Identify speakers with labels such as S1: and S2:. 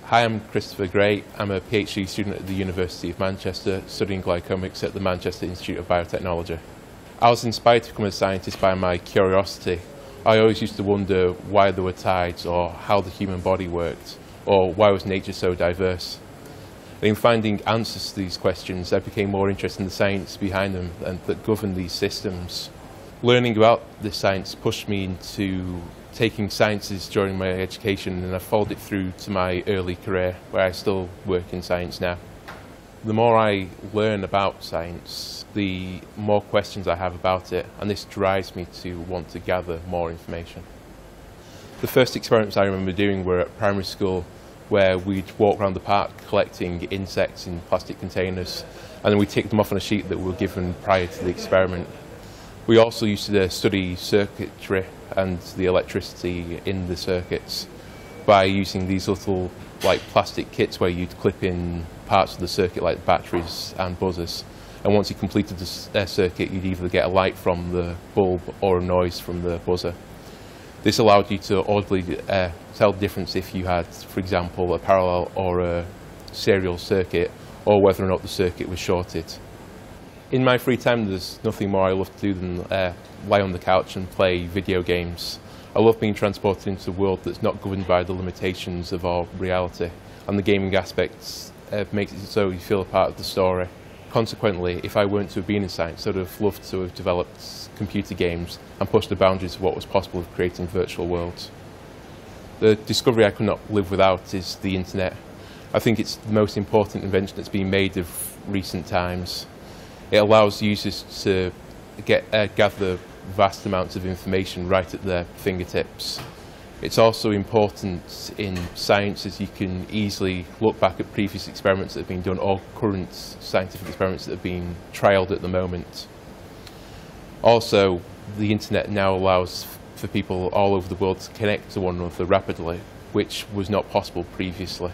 S1: Hi, I'm Christopher Gray. I'm a PhD student at the University of Manchester, studying glycomics at the Manchester Institute of Biotechnology. I was inspired to become a scientist by my curiosity. I always used to wonder why there were tides, or how the human body worked, or why was nature so diverse. In finding answers to these questions, I became more interested in the science behind them and that govern these systems. Learning about this science pushed me into taking sciences during my education, and I followed it through to my early career, where I still work in science now. The more I learn about science, the more questions I have about it, and this drives me to want to gather more information. The first experiments I remember doing were at primary school, where we'd walk around the park collecting insects in plastic containers, and then we'd take them off on a sheet that we were given prior to the experiment. We also used to study circuitry and the electricity in the circuits by using these little plastic kits where you'd clip in parts of the circuit like batteries and buzzers, and once you completed the circuit you'd either get a light from the bulb or a noise from the buzzer. This allowed you to audibly tell the difference if you had, for example, a parallel or a serial circuit, or whether or not the circuit was shorted. In my free time, there's nothing more I love to do than lie on the couch and play video games. I love being transported into a world that's not governed by the limitations of our reality, and the gaming aspects makes it so you feel a part of the story. Consequently, if I weren't to have been in science, I'd have loved to have developed computer games and pushed the boundaries of what was possible of creating virtual worlds. The discovery I could not live without is the internet. I think it's the most important invention that's been made of recent times. It allows users to gather vast amounts of information right at their fingertips. It's also important in science, as you can easily look back at previous experiments that have been done, or current scientific experiments that have been trialled at the moment. Also, the internet now allows for people all over the world to connect to one another rapidly, which was not possible previously.